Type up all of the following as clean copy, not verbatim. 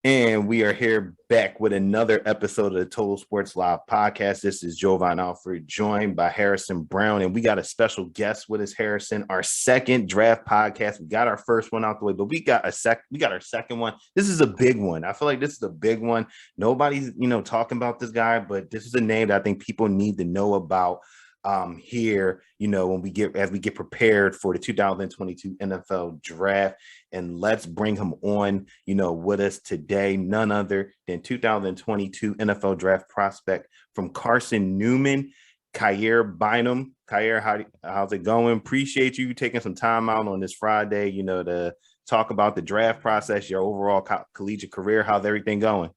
And we are here back with another episode of the Total Sports Live podcast. This is Jovan Alford, joined by Harrison Brown, and we got a special guest with us, Harrison. Our second draft podcast. We got our first one out the way, but we got our second one. This is a big one. I feel like this is a big one. Nobody's, talking about this guy, but this is a name that I think people need to know about. Here, when we get prepared for the 2022 NFL draft, and let's bring him on, with us today, none other than 2022 NFL draft prospect from Carson Newman, Kyaire Bynum. Kyaire, how's it going? Appreciate you taking some time out on this Friday, to talk about the draft process, your overall collegiate career. How's everything going?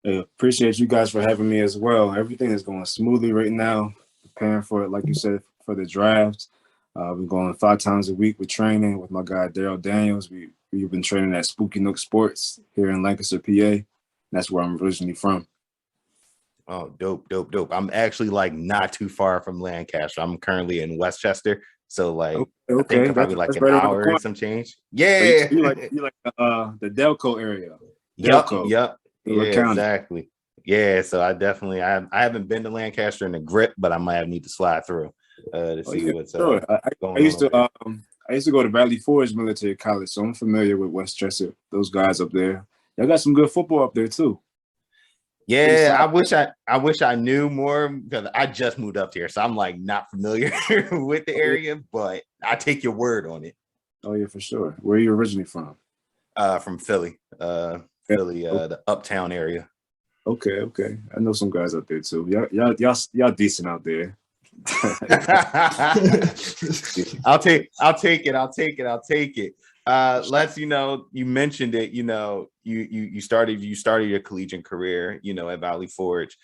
Appreciate you guys for having me as well. Everything is going smoothly right now. Preparing for it, like you said, for the draft. We're going 5 times a week with training with my guy Daryl Daniels. We've been training at Spooky Nook Sports here in Lancaster, PA. That's where I'm originally from. Oh, dope. I'm actually not too far from Lancaster. I'm currently in Westchester, so okay. I think probably that's an right hour and some change. Yeah, you like the Delco area. Yep. Yeah, Exactly. Yeah, so I haven't been to Lancaster in the grip, but I might need to slide through to see what's going on. I used to go to Valley Forge Military College, so I'm familiar with Westchester. Those guys up there, y'all got some good football up there too. Yeah, I wish I knew more because I just moved up here, so I'm not familiar with the area, but I take your word on it. Oh yeah, for sure. Where are you originally from? From Philly, the uptown area. Okay. I know some guys out there too. Y'all decent out there. I'll take it. Let's you mentioned it. You started your collegiate career. At Valley Forge.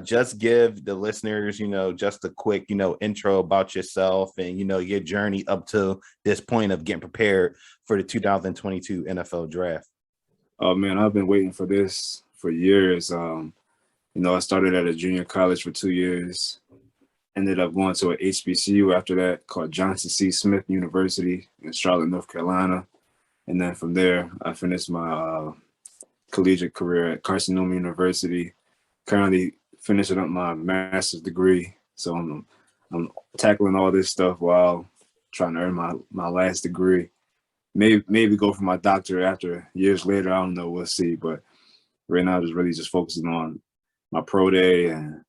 Just give the listeners just a quick intro about yourself and your journey up to this point of getting prepared for the 2022 NFL draft. Oh man, I've been waiting for this for years. I started at a junior college for 2 years. Ended up going to an HBCU after that called Johnson C. Smith University in Charlotte, North Carolina. And then from there, I finished my collegiate career at Carson Newman University. Currently finishing up my master's degree. So I'm tackling all this stuff while trying to earn my last degree. Maybe go for my doctorate after years later. I don't know. We'll see. But right now, just focusing on my pro day and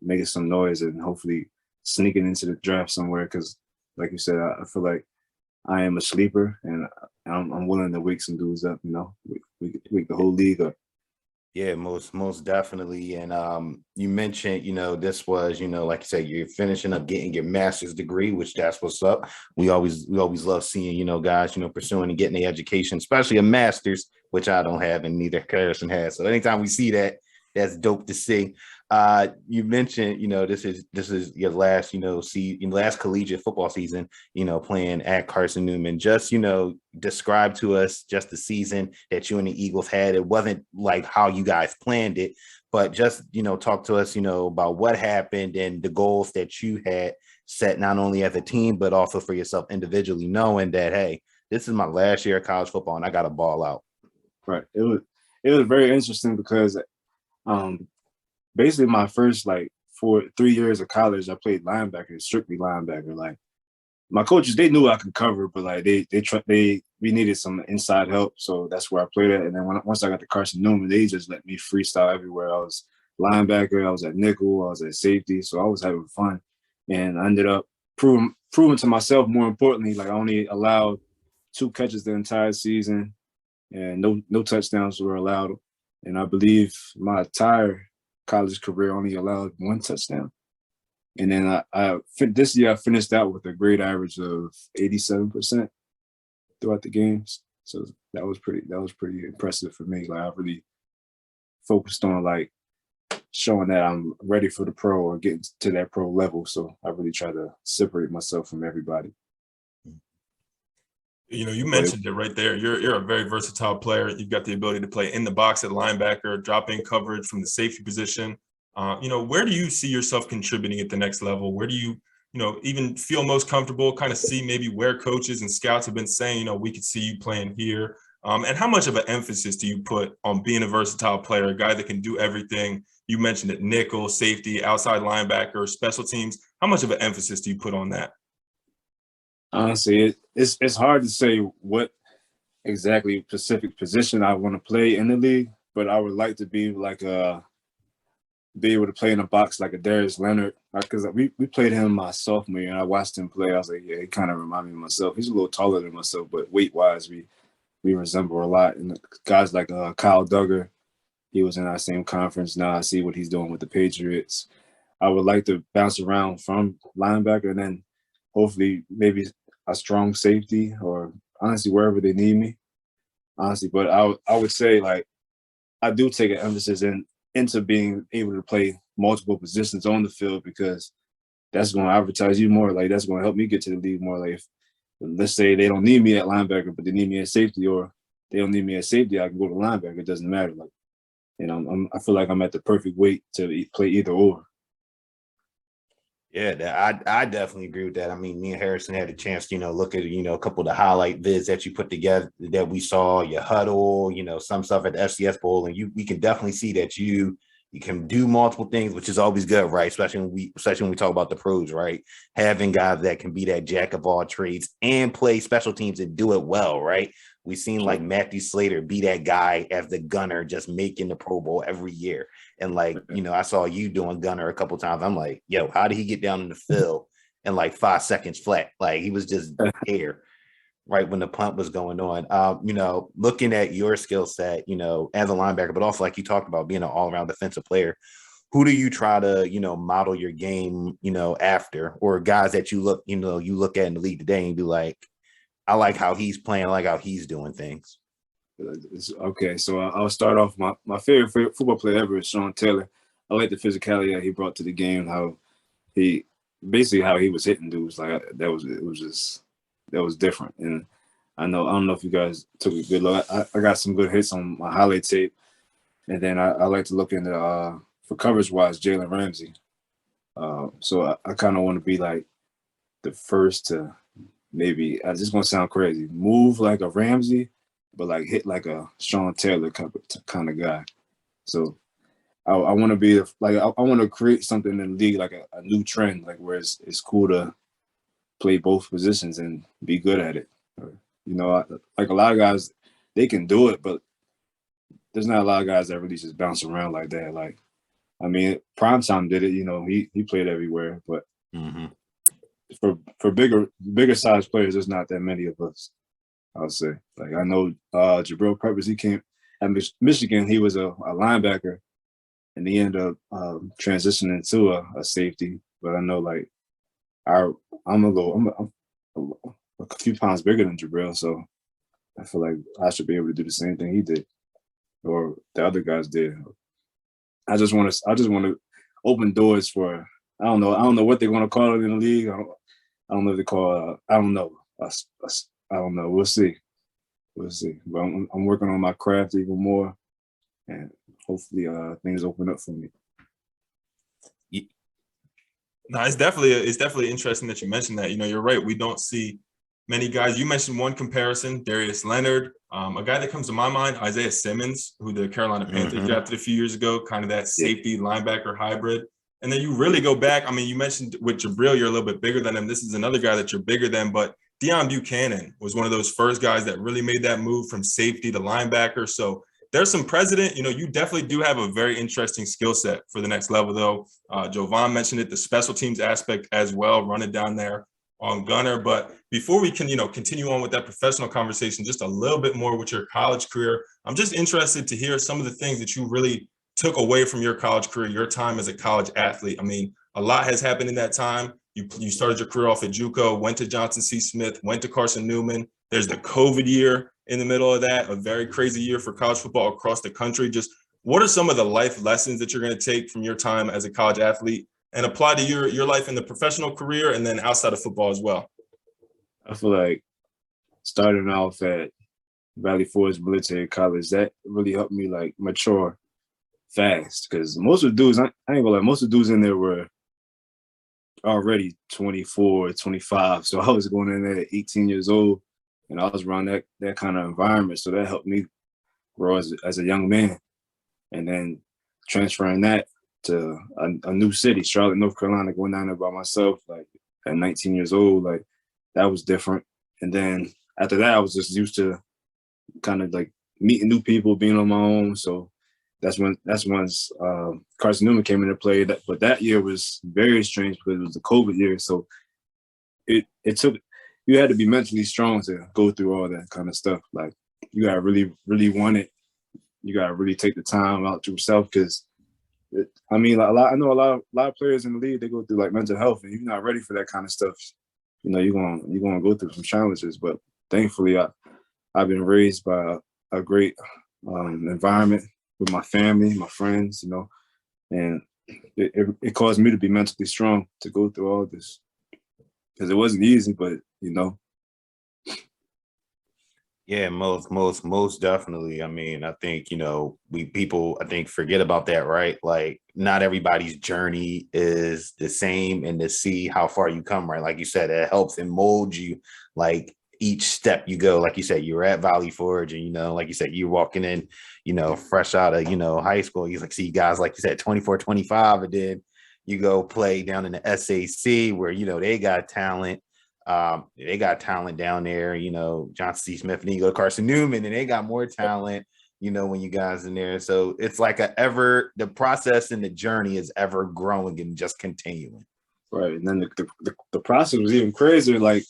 making some noise and hopefully sneaking into the draft somewhere. Because, like you said, I feel like I am a sleeper and I'm willing to wake some dudes up. Wake the whole league up. Yeah, most definitely. And you mentioned, this was, like you said, you're finishing up getting your master's degree, which that's what's up. We always love seeing, guys, pursuing and getting the education, especially a master's, which I don't have and neither Harrison has. So anytime we see that, that's dope to see. You mentioned, this is your last, last collegiate football season, playing at Carson Newman. Just, describe to us just the season that you and the Eagles had. It wasn't like how you guys planned it, but just, talk to us, about what happened and the goals that you had set, not only as a team, but also for yourself individually, knowing that, hey, this is my last year of college football and I got to ball out. Right. It was very interesting because basically my first 3 years of college, I played linebacker, strictly linebacker. My coaches, they knew I could cover, but we needed some inside help, so that's where I played at. And then once I got to Carson Newman, they just let me freestyle everywhere. I was linebacker, I was at nickel, I was at safety, so I was having fun. And I ended up proving to myself, more importantly, I only allowed 2 catches the entire season, and no touchdowns were allowed. And I believe my entire college career only allowed 1 touchdown. And then this year I finished out with a grade average of 87% throughout the games. So that was pretty impressive for me. I really focused on showing that I'm ready for the pro or getting to that pro level. So I really try to separate myself from everybody. You mentioned it right there. You're a very versatile player. You've got the ability to play in the box at linebacker, drop in coverage from the safety position. Where do you see yourself contributing at the next level? Where do you, even feel most comfortable, kind of see maybe where coaches and scouts have been saying, we could see you playing here. And how much of an emphasis do you put on being a versatile player, a guy that can do everything? You mentioned it, nickel, safety, outside linebacker, special teams. How much of an emphasis do you put on that? Honestly, it's hard to say what exactly specific position I want to play in the league, but I would like to be like be able to play in a box like a Darius Leonard, because we played him my sophomore year and I watched him play. I was like, yeah, he kind of reminded me of myself. He's a little taller than myself, but weight wise, we resemble a lot. And guys like Kyle Duggar, he was in our same conference. Now I see what he's doing with the Patriots. I would like to bounce around from linebacker and then hopefully maybe a strong safety or honestly wherever they need me. Honestly, but I would say like I do take an emphasis into being able to play multiple positions on the field because that's going to advertise you more. Like that's going to help me get to the league more. Like if, let's say they don't need me at linebacker, but they need me at safety, or they don't need me at safety, I can go to linebacker. It doesn't matter. Like, you know, I feel like I'm at the perfect weight to play either or. Yeah, I definitely agree with that. I mean, me and Harrison had a chance to, look at, a couple of the highlight vids that you put together that we saw, your huddle, some stuff at the FCS Bowl, and we can definitely see that you can do multiple things, which is always good, right? Especially when we talk about the pros, right? Having guys that can be that jack of all trades and play special teams and do it well, right? We've seen like Matthew Slater be that guy as the gunner, just making the Pro Bowl every year. And like, I saw you doing gunner a couple times. I'm like, yo, how did he get down in the field in like 5 seconds flat? Like he was just there right when the punt was going on. Looking at your skill set, as a linebacker, but also like you talked about being an all-around defensive player, who do you try to, model your game, after, or guys that you look at in the league today and be like, I like how he's playing, I like how he's doing things. Okay, so I'll start off. My favorite football player ever is Sean Taylor. I like the physicality that he brought to the game, how he was hitting dudes. Like that was different. And I don't know if you guys took a good look. I got some good hits on my highlight tape. And then I like to look into for coverage wise, Jalen Ramsey. So I kind of want to be like the first to maybe, I just want to sound crazy, move like a Ramsey, but like hit like a Sean Taylor kind of guy. So I want to be like, I want to create something in the league, like a new trend, like where it's cool to play both positions and be good at it. Like a lot of guys, they can do it, but there's not a lot of guys that really just bounce around like that. Like, I mean, Primetime did it, he played everywhere, but for bigger size players, there's not that many of us. I'll say. Like I know Jabril Peppers, he came at Michigan, he was a linebacker and he ended up transitioning to a safety. But I know like I'm a few pounds bigger than Jabril, so I feel like I should be able to do the same thing he did or the other guys did. I just want to open doors for I don't know what they're going to call it in the league. I don't know if they call I don't know. I don't know. We'll see. But I'm working on my craft even more, and hopefully things open up for me. No, it's definitely interesting that you mentioned that. You're right. We don't see many guys. You mentioned one comparison, Darius Leonard. A guy that comes to my mind, Isaiah Simmons, who the Carolina Panthers drafted a few years ago, kind of that safety linebacker hybrid. And then you really go back. I mean, you mentioned with Jabril, you're a little bit bigger than him. This is another guy that you're bigger than, but Deion Buchanan was one of those first guys that really made that move from safety to linebacker. So there's some precedent. You definitely do have a very interesting skill set for the next level, though. Jovan mentioned it, the special teams aspect as well, running down there on gunner. But before we can, continue on with that professional conversation, just a little bit more with your college career, I'm just interested to hear some of the things that you really took away from your college career, your time as a college athlete. I mean, a lot has happened in that time. You started your career off at JUCO, went to Johnson C. Smith, went to Carson Newman. There's the COVID year in the middle of that, a very crazy year for college football across the country. Just what are some of the life lessons that you're going to take from your time as a college athlete and apply to your life in the professional career and then outside of football as well? I feel like starting off at Valley Forge Military College, that really helped me like mature fast because most of the dudes, I ain't gonna lie, most of the dudes in there were already 24, 25. So I was going in there at 18 years old. and I was around that kind of environment, so that helped me grow as a young man. And then transferring that to a new city, Charlotte, North Carolina, going down there by myself, like at 19 years old, like that was different. And then after that, I was just used to kind of like meeting new people, being on my own. So that's when Carson Newman came into play. But that year was very strange because it was the COVID year. So it took, you had to be mentally strong to go through all that kind of stuff. Like you gotta really, really want it. You gotta really take the time out to yourself because I know a lot of players in the league, they go through like mental health, and you're not ready for that kind of stuff. You know, you're gonna go through some challenges. But thankfully, I've been raised by a great environment with my family, my friends, you know, and it caused me to be mentally strong to go through all this because it wasn't easy, but you know. Yeah, most definitely. I mean, I think, you know, people I think forget about that, right? Like not everybody's journey is the same, and to see how far you come, right? Like you said, it helps and molds you like each step you go. Like you said, you were at Valley Forge, and, you know, like you said, you're walking in, you know, fresh out of, you know, high school. You like see guys, like you said, 24, 25, and then you go play down in the SAC where, you know, they got talent. They got talent down there, you know, Johnson C. Smith, and then you go to Carson Newman, and they got more talent, you know, when you guys in there. So it's like the process and the journey is ever growing and just continuing. Right. And then the process was even crazier, like,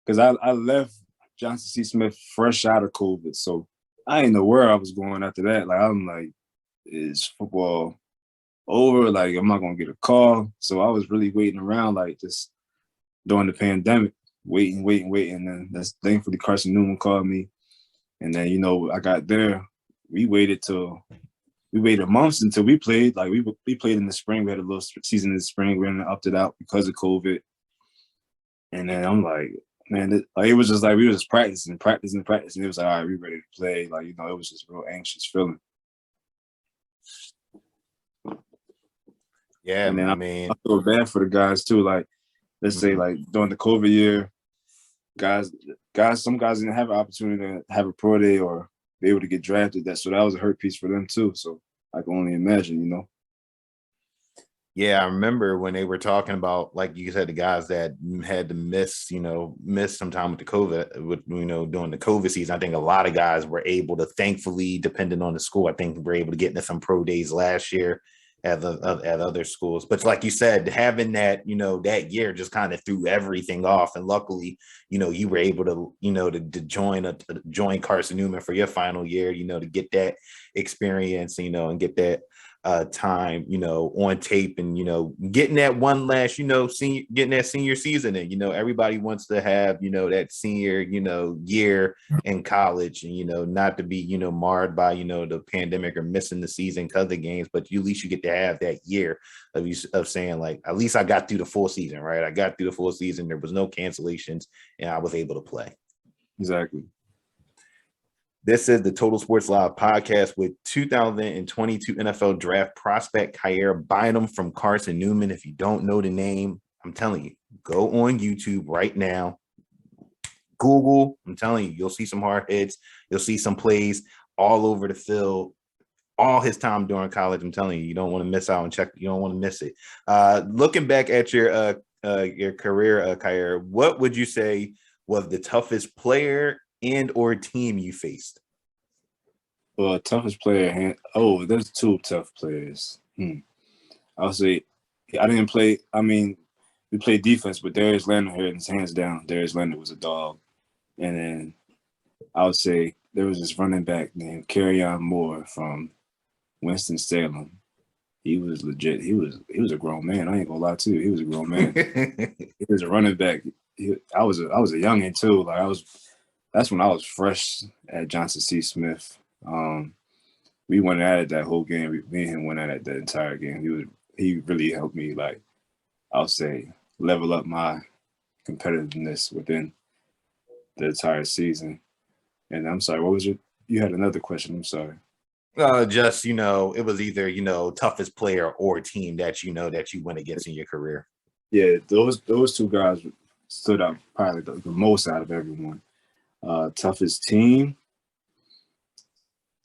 because I left Johnson C. Smith fresh out of COVID. So I didn't know where I was going after that. Like, I'm like, is football over? Like, am I going to get a call? So I was really waiting around, like, just during the pandemic, waiting. And then thankfully Carson Newman called me. And then, you know, I got there. We waited months until we played. Like we played in the spring. We had a little season in the spring. We opted out because of COVID. And then I'm like, man, it was just like we were just practicing. It was like, all right, we ready to play. Like, you know, it was just a real anxious feeling. Yeah, and then I feel bad for the guys too. Like, let's say like during the COVID year, some guys didn't have an opportunity to have a pro day or be able to get drafted. So that was a hurt piece for them too. So I can only imagine, you know. Yeah, I remember when they were talking about, like you said, the guys that had to miss some time with the COVID, during the COVID season. I think a lot of guys were able to, thankfully, depending on the school, I think were able to get into some pro days last year at other schools. But like you said, having that, that year just kind of threw everything off. And luckily, you were able to, to join Carson Newman for your final year, to get that experience, and get that time, on tape, and, getting that one last, getting that senior season. And, everybody wants to have, that senior, year in college, and, not to be, marred by, the pandemic or missing the season because of the games, but at least you get to have that year of saying, like, at least I got through the full season, right? I got through the full season. There was no cancellations, and I was able to play. Exactly. This is the Total Sports Live podcast with 2022 NFL draft prospect Kyaire Bynum from Carson Newman. If you don't know the name, I'm telling you, go on YouTube right now. Google, I'm telling you, you'll see some hard hits. You'll see some plays all over the field. All his time during college, I'm telling you, you don't want to miss out and check. You don't want to miss it. Looking back at your career, Kyaire, what would you say was the toughest player and or team you faced? Well, toughest player. There's two tough players. I'll say I didn't play. I mean, we played defense, but Darius Leonard here, hands down, Darius Leonard was a dog. And then I would say there was this running back named Kyaire Moore from Winston-Salem. He was legit. He was a grown man. I ain't gonna lie to you. He was a grown man. He was a running back. I was a youngin' too. That's when I was fresh at Johnson C. Smith. We went at it that whole game. Me and him went at it the entire game. He really helped me, like, I'll say, level up my competitiveness within the entire season. And I'm sorry, what was you had another question? I'm sorry. Just, it was either, toughest player or team that you went against in your career. Yeah, those two guys stood out probably the most out of everyone. Toughest team,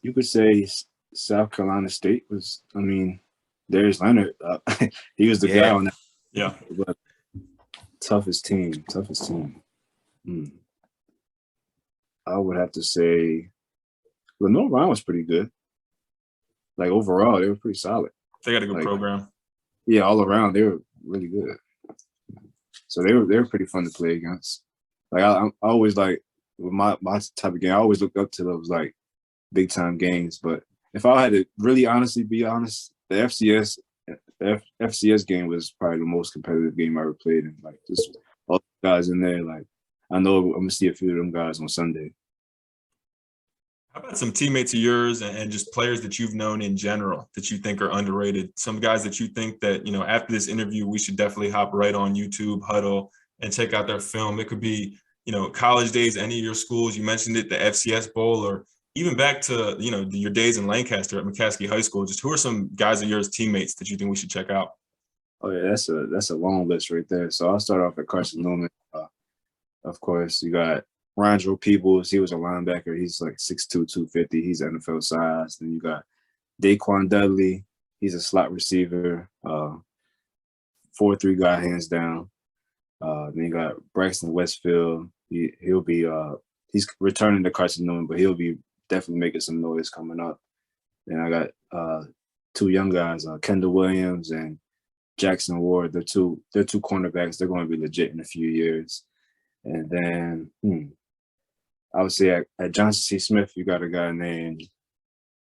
you could say South Carolina State was. I mean, there's Leonard. He was the guy on that. Yeah. But toughest team. I would have to say Lenore Ryan was pretty good. Like overall, they were pretty solid. They got a good program. Yeah, all around they were really good. So they were pretty fun to play against. Like I always like with my type of game, I always look up to those like big time games. But if I had to really honestly be honest, the FCS game was probably the most competitive game I ever played in. Like just all the guys in there. Like I know I'm gonna see a few of them guys on Sunday. How about some teammates of yours and just players that you've known in general that you think are underrated? Some guys that you think that, you know, after this interview, we should definitely hop right on YouTube, Huddle, and check out their film. It could be, you know, college days, any of your schools. You mentioned it, the FCS Bowl, or even back to, you know, your days in Lancaster at McCaskey High School. Just who are some guys of yours, teammates, that you think we should check out? Oh yeah, that's a long list right there. So I'll start off at Carson Newman. Of course, you got Rondro Peebles. He was a linebacker. He's like 6'2", 250. He's NFL size. Then you got Daquan Dudley. He's a slot receiver. 4'3" guy, hands down. Then you got Braxton Westfield. He'll be he's returning to Carson Newman, but he'll be definitely making some noise coming up. Then I got two young guys, Kendall Williams and Jackson Ward. They're two cornerbacks. They're going to be legit in a few years. And then I would say at Johnson C. Smith, you got a guy named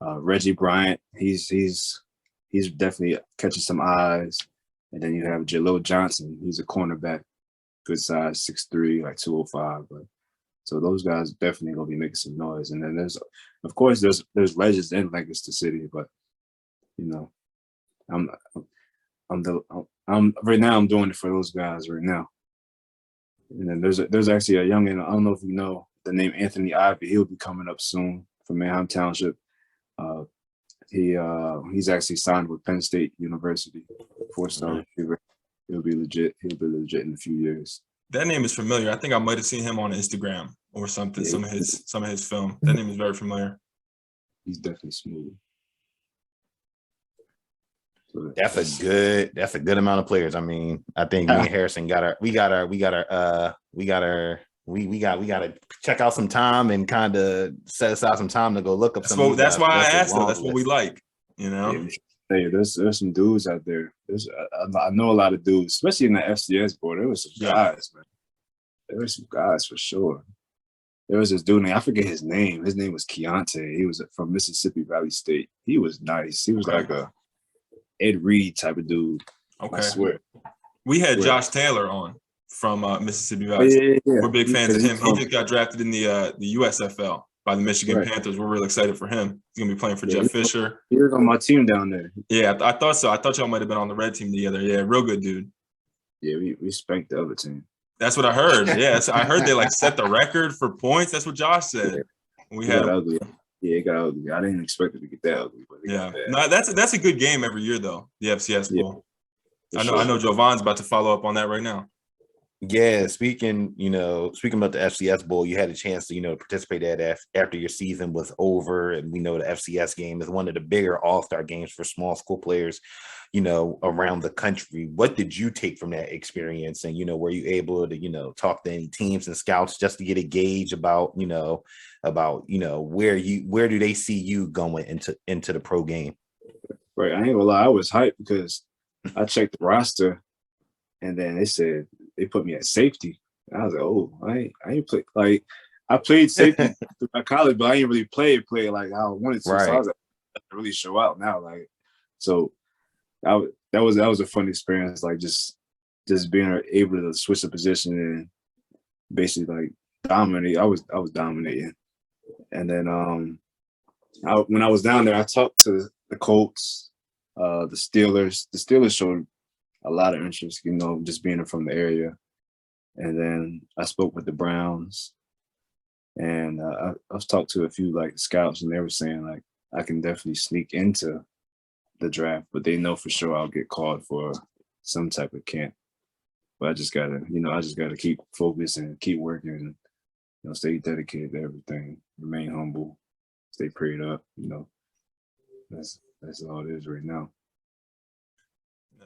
Reggie Bryant. He's definitely catching some eyes. And then you have Jalil Johnson. He's a cornerback, good size, 6'3", like 205. But so those guys definitely gonna be making some noise. And then there's legends in Lancaster City, but you know, I'm right now I'm doing it for those guys right now. And then there's actually a youngin, I don't know if you know the name Anthony Ivy. He'll be coming up soon from Manheim Township. He's actually signed with Penn State University, 4-star receiver. He'll be legit in a few years. That name is familiar. I think I might have seen him on Instagram or something. Yeah. Some of his film. That name is very familiar. He's definitely smooth. So that's a good amount of players. I mean, I think me and Harrison got to check out some time and kind of set aside some time to go look up some. That's why I asked them. That's what we like, you know. Hey, there's some dudes out there. I know a lot of dudes, especially in the FCS Bowl. There was some guys, man. There were some guys for sure. There was this dude named, I forget his name. His name was Keontae. He was from Mississippi Valley State. He was nice. He was like a Ed Reed type of dude. Okay. I swear. We had Josh Taylor on from Mississippi Valley. Yeah. We're big fans of him. He just got drafted in the USFL by the Michigan Panthers. We're really excited for him. He's gonna be playing for Jeff Fisher. He was on my team down there. Yeah, I thought so. I thought y'all might have been on the red team together. Yeah, real good dude. Yeah, we spanked the other team. That's what I heard. Yeah, so I heard they like set the record for points. That's what Josh said. We had ugly. Yeah, it got ugly. I didn't expect it to get that ugly. But no, that's a good game every year though. The FCS Bowl. I know Jovan's about to follow up on that right now. Yeah, speaking about the FCS Bowl, you had a chance to, participate at that after your season was over. And we know the FCS game is one of the bigger all-star games for small school players, around the country. What did you take from that experience? And, were you able to, talk to any teams and scouts just to get a gauge about where do they see you going into the pro game? Right. I ain't gonna lie. I was hyped because I checked the roster and then they put me at safety. And I was like, oh, I ain't play. Like, I played safety through my college, but I ain't really play like how I wanted to. Right. So I was like, I really show out now. Like, so that was a fun experience. Like, just being able to switch the position and basically like dominate. I was dominating. And then when I was down there, I talked to the Colts, the Steelers. The Steelers showed a lot of interest, just being from the area. And then I spoke with the Browns, and I was talked to a few like scouts, and they were saying like I can definitely sneak into the draft, but they know for sure I'll get called for some type of camp. But I just gotta keep focused and keep working stay dedicated to everything, remain humble, stay prayed up. That's all it is right now.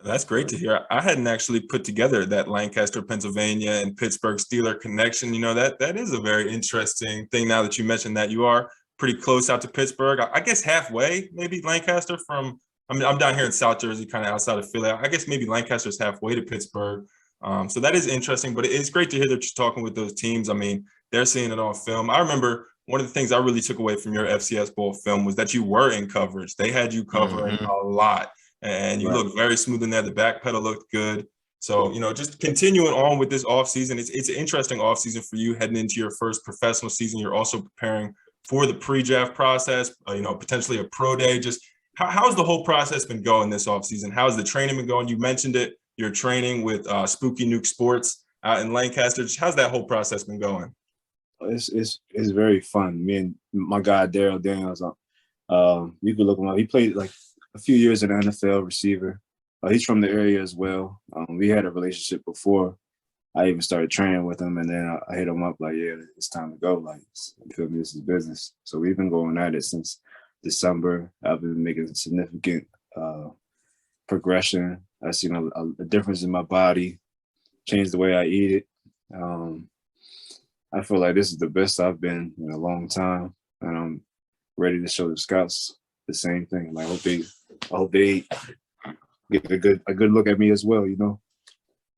That's great to hear. I hadn't actually put together that Lancaster, Pennsylvania and Pittsburgh Steeler connection. That is a very interesting thing now that you mentioned that. You are pretty close out to Pittsburgh. I guess halfway, maybe Lancaster from – I'm down here in South Jersey, kind of outside of Philly. I guess maybe Lancaster's halfway to Pittsburgh. So that is interesting, but it's great to hear that you're talking with those teams. I mean, they're seeing it on film. I remember one of the things I really took away from your FCS Bowl film was that you were in coverage. They had you covering a lot. And you look very smooth in there. The back pedal looked good. So, just continuing on with this offseason, it's an interesting offseason for you heading into your first professional season. You're also preparing for the pre-draft process, potentially a pro day. Just how's the whole process been going this offseason? How's the training been going? You mentioned it. You're training with Spooky Nuke Sports out in Lancaster. Just how's that whole process been going? It's very fun. Me and my guy, Daryl Daniels, you could look him up. He played like a few years in the NFL, receiver. He's from the area as well. We had a relationship before I even started training with him, and then I hit him up like, yeah, it's time to go. Like, you feel me? This is business. So we've been going at it since December. I've been making significant progression. I've seen a difference in my body, changed the way I eat it. I feel like this is the best I've been in a long time, and I'm ready to show the scouts the same thing. Like, I hope they get a good look at me as well,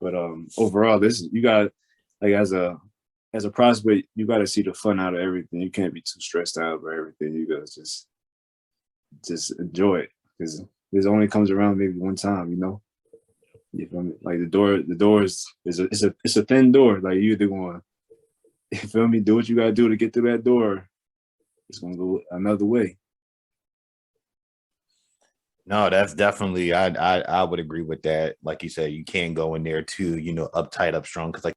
But overall, you got, like, as a prospect, you got to see the fun out of everything. You can't be too stressed out about everything. You got to just enjoy it, because this only comes around maybe one time, You feel me? Like, the door is a thin door. Like, you either going, you feel me, do what you got to do to get through that door. It's gonna go another way. No, that's definitely, I would agree with that. Like you said, you can't go in there too, uptight, up strong. Because like